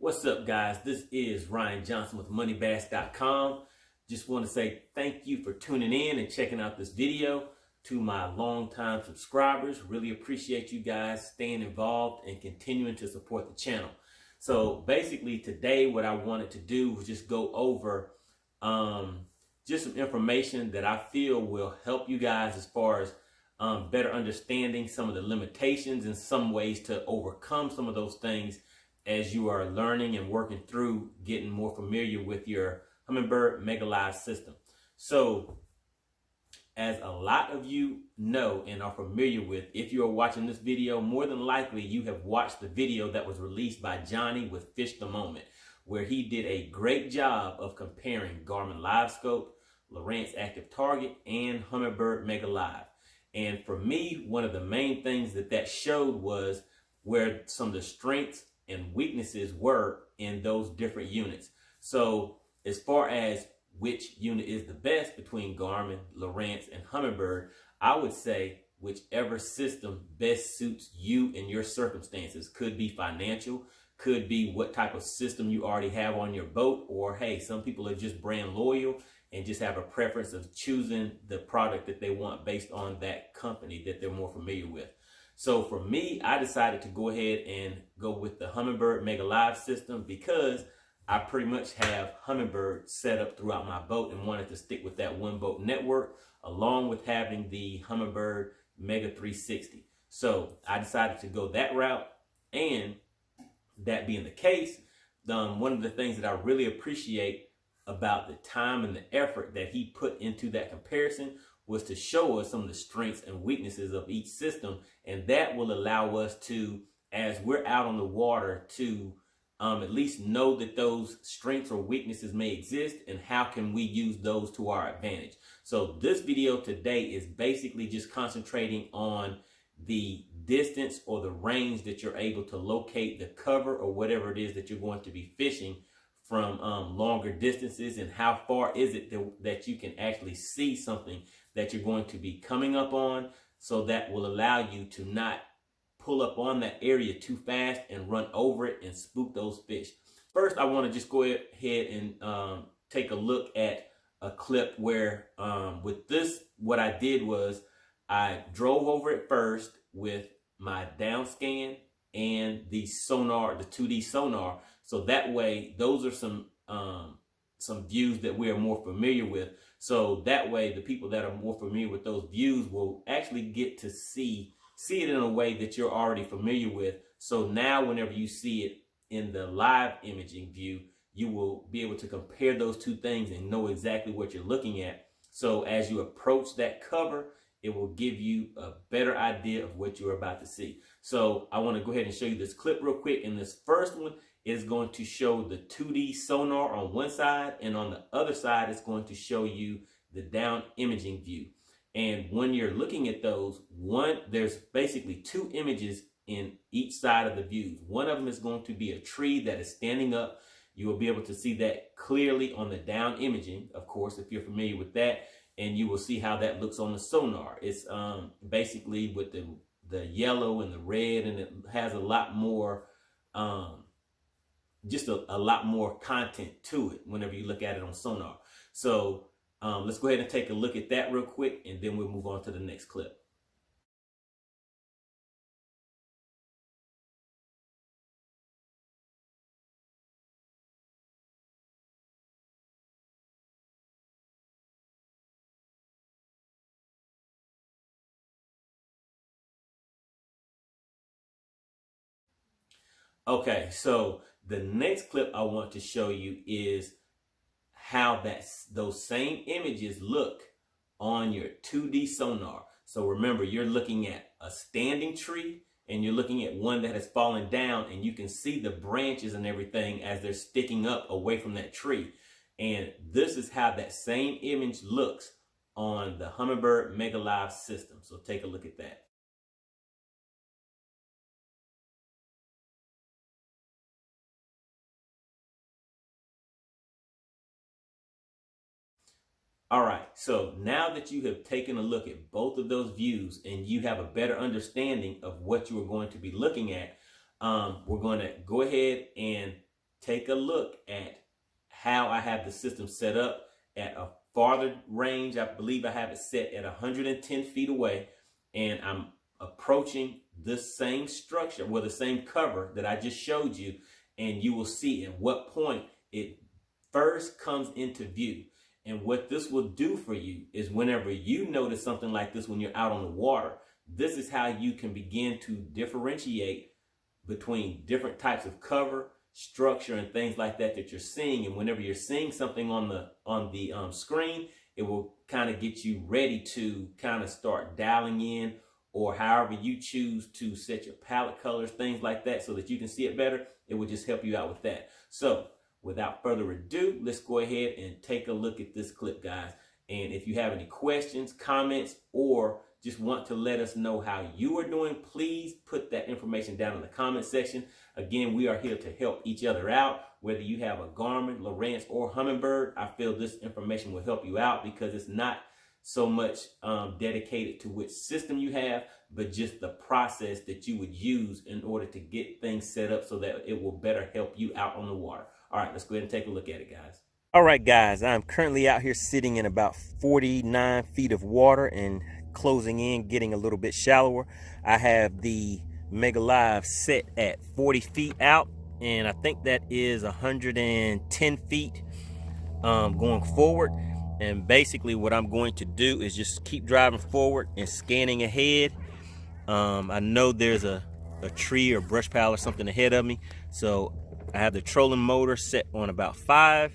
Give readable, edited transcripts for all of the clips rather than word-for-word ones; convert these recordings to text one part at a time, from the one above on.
What's up, guys? This is Ryan Johnson with MoneyBass.com. Just want to say thank you for tuning in and checking out this video. To my longtime subscribers, really appreciate you guys staying involved and continuing to support the channel. So basically today what I wanted to do was just go over just some information that I feel will help you guys as far as better understanding some of the limitations and some ways to overcome some of those things as you are learning and working through getting more familiar with your Humminbird Mega Live system. So as a lot of you know and are familiar with, if you are watching this video, more than likely you have watched the video that was released by Johnny with Fish the Moment, where he did a great job of comparing Garmin Live Scope, Lowrance Active Target, and Humminbird Mega Live. And for me, one of the main things that showed was where some of the strengths and weaknesses were in those different units. So as far as which unit is the best between Garmin, Lowrance, and Humminbird, I would say whichever system best suits you and your circumstances. Could be financial, could be what type of system you already have on your boat, or hey, some people are just brand loyal and just have a preference of choosing the product that they want based on that company that they're more familiar with. So for me, I decided to go ahead and go with the Humminbird Mega Live system because I pretty much have Humminbird set up throughout my boat and wanted to stick with that one boat network along with having the Humminbird Mega 360. So I decided to go that route, and that being the case, one of the things that I really appreciate about the time and the effort that he put into that comparison was to show us some of the strengths and weaknesses of each system. And that will allow us to, as we're out on the water, to at least know that those strengths or weaknesses may exist and how can we use those to our advantage. So this video today is basically just concentrating on the distance or the range that you're able to locate the cover or whatever it is that you're going to be fishing from longer distances, and how far is it that you can actually see something that you're going to be coming up on, so that will allow you to not pull up on that area too fast and run over it and spook those fish. First, I want to just go ahead and take a look at a clip where with this, what I did was I drove over it first with my down scan and the sonar, the 2D sonar. So that way, those are some views that we are more familiar with. So that way, the people that are more familiar with those views will actually get to see it in a way that you're already familiar with. So now whenever you see it in the live imaging view, you will be able to compare those two things and know exactly what you're looking at. So as you approach that cover, it will give you a better idea of what you're about to see. So I want to go ahead and show you this clip real quick. And this first one is going to show the 2D sonar on one side, and on the other side, it's going to show you the down imaging view. And when you're looking at those, there's basically two images in each side of the views. One of them is going to be a tree that is standing up. You will be able to see that clearly on the down imaging, of course, if you're familiar with that. And you will see how that looks on the sonar. It's basically with the yellow and the red, and it has a lot more, just a lot more content to it whenever you look at it on sonar. So let's go ahead and take a look at that real quick, and then we'll move on to the next clip. Okay, so the next clip I want to show you is how those same images look on your 2D sonar. So remember, you're looking at a standing tree and you're looking at one that has fallen down, and you can see the branches and everything as they're sticking up away from that tree. And this is how that same image looks on the Humminbird Mega Live system. So take a look at that. All right, so now that you have taken a look at both of those views and you have a better understanding of what you are going to be looking at, we're going to go ahead and take a look at how I have the system set up at a farther range. I believe I have it set at 110 feet away, and I'm approaching this same structure, well, the same cover that I just showed you, and you will see at what point it first comes into view. And what this will do for you is whenever you notice something like this when you're out on the water, this is how you can begin to differentiate between different types of cover, structure, and things like that that you're seeing. And whenever you're seeing something on the screen, it will kind of get you ready to kind of start dialing in, or however you choose to set your palette colors, things like that, so that you can see it better. It will just help you out with that. So without further ado, let's go ahead and take a look at this clip, guys. And if you have any questions, comments, or just want to let us know how you are doing, please put that information down in the comment section. Again, we are here to help each other out. Whether you have a Garmin, Lowrance, or Humminbird, I feel this information will help you out, because it's not so much dedicated to which system you have, but just the process that you would use in order to get things set up so that it will better help you out on the water. All right, let's go ahead and take a look at it, guys. All right, guys, I'm currently out here sitting in about 49 feet of water and closing in, getting a little bit shallower. I have the Mega Live set at 40 feet out, and I think that is 110 feet going forward. And basically what I'm going to do is just keep driving forward and scanning ahead. I know there's a tree or brush pile or something ahead of me, so I have the trolling motor set on about 5,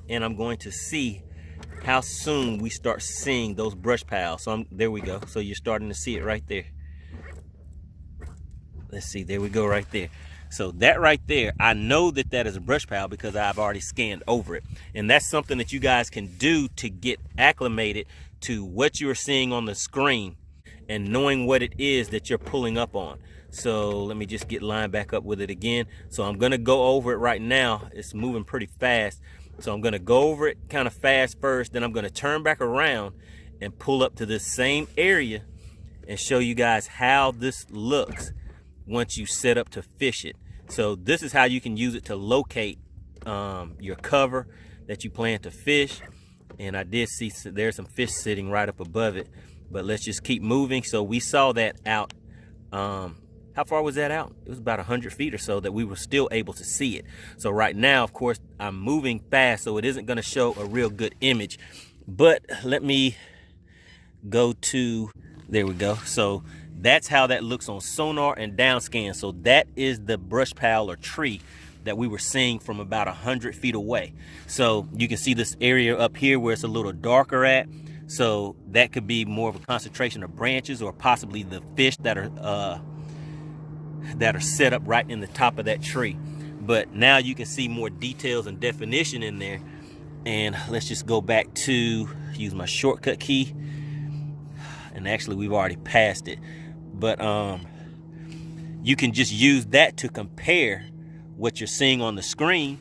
and I'm going to see how soon we start seeing those brush piles. So there we go. So you're starting to see it right there. Let's see, there we go right there. So that right there, I know that that is a brush pile because I've already scanned over it. And that's something that you guys can do to get acclimated to what you're seeing on the screen and knowing what it is that you're pulling up on. So let me just get lined back up with it again. So I'm gonna go over it right now. It's moving pretty fast. So I'm gonna go over it kind of fast first, then I'm gonna turn back around and pull up to this same area and show you guys how this looks once you set up to fish it. So this is how you can use it to locate your cover that you plan to fish. And I did see there's some fish sitting right up above it, but let's just keep moving. So we saw that out, how far was that out? It was about 100 feet or so that we were still able to see it. So right now, of course, I'm moving fast, so it isn't gonna show a real good image, but let me go to, there we go. So that's how that looks on sonar and down scan. So that is the brush pile or tree that we were seeing from about 100 feet away. So you can see this area up here where it's a little darker at. So that could be more of a concentration of branches, or possibly the fish that are set up right in the top of that tree. But now you can see more details and definition in there. And let's just go back to use my shortcut key. And actually we've already passed it. But you can just use that to compare what you're seeing on the screen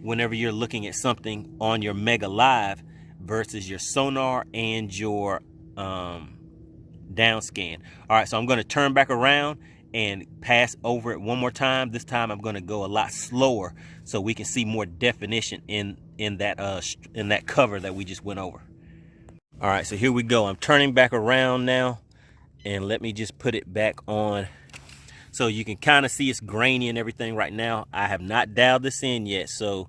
whenever you're looking at something on your Mega Live versus your sonar and your down scan. All right, so I'm going to turn back around and pass over it one more time. This time I'm going to go a lot slower so we can see more definition in that cover that we just went over. All right, so here we go. I'm turning back around now, and let me just put it back on. So you can kind of see it's grainy and everything right now. I have not dialed this in yet. So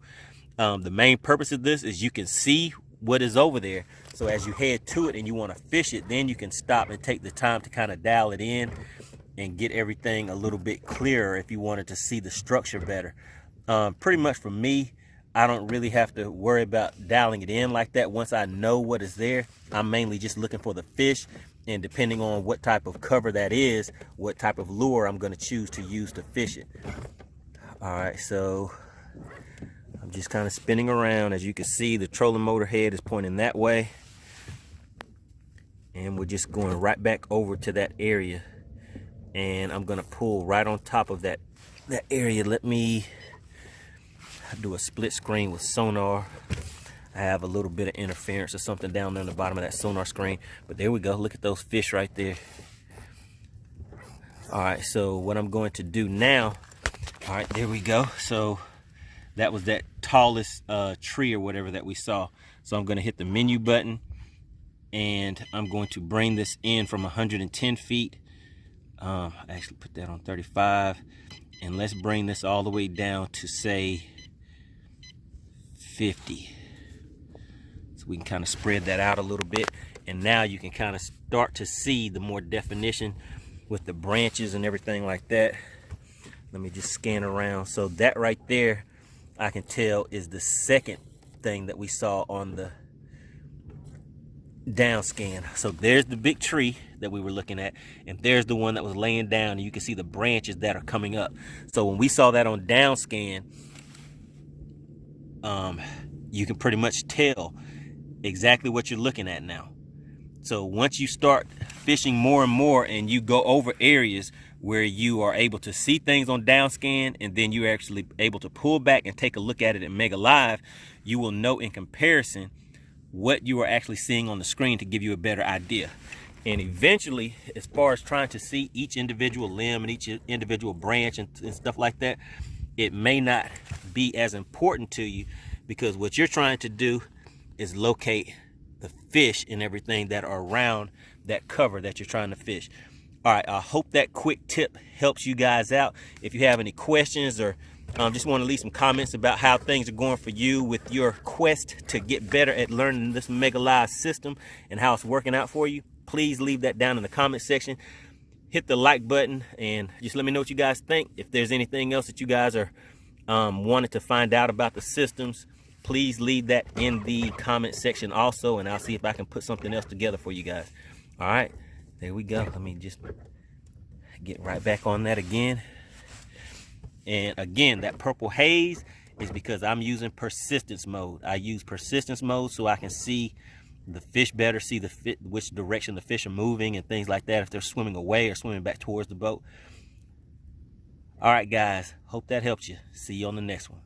the main purpose of this is you can see what is over there. So as you head to it and you want to fish it, then you can stop and take the time to kind of dial it in and get everything a little bit clearer if you wanted to see the structure better. Pretty much for me, I don't really have to worry about dialing it in like that. Once I know what is there, I'm mainly just looking for the fish, and depending on what type of cover that is, what type of lure I'm going to choose to use to fish it. All right, so I'm just kind of spinning around. As you can see, the trolling motor head is pointing that way, and we're just going right back over to that area, and I'm going to pull right on top of that area. Let me do a split screen with sonar. I have a little bit of interference or something down there on the bottom of that sonar screen, but there we go. Look at those fish right there. All right, so what I'm going to do now All right, there we go. So that was that tallest tree or whatever that we saw. So I'm going to hit the menu button, and I'm going to bring this in from 110 feet. I actually put that on 35, and let's bring this all the way down to say 50. So we can kind of spread that out a little bit, and now you can kind of start to see the more definition with the branches and everything like that. Let me just scan around. So that right there, I can tell, is the second thing that we saw on the down scan. So there's the big tree that we were looking at, and there's the one that was laying down, and you can see the branches that are coming up. So when we saw that on down scan, you can pretty much tell exactly what you're looking at now. So once you start fishing more and more, and you go over areas where you are able to see things on down scan, and then you're actually able to pull back and take a look at it in Mega Live, you will know in comparison what you are actually seeing on the screen to give you a better idea. And eventually, as far as trying to see each individual limb and each individual branch and stuff like that, it may not be as important to you, because what you're trying to do is locate the fish and everything that are around that cover that you're trying to fish. All right, I hope that quick tip helps you guys out. If you have any questions, or just want to leave some comments about how things are going for you with your quest to get better at learning this Mega Live system and how it's working out for you, please leave that down in the comment section. Hit the like button and just let me know what you guys think. If there's anything else that you guys are wanting to find out about the systems, please leave that in the comment section also, and I'll see if I can put something else together for you guys. All right, there we go. Let me just get right back on that again. And again, that purple haze is because I'm using persistence mode. I use persistence mode so I can see the fish better, see which direction the fish are moving and things like that, if they're swimming away or swimming back towards the boat. All right, guys, hope that helps you. See you on the next one.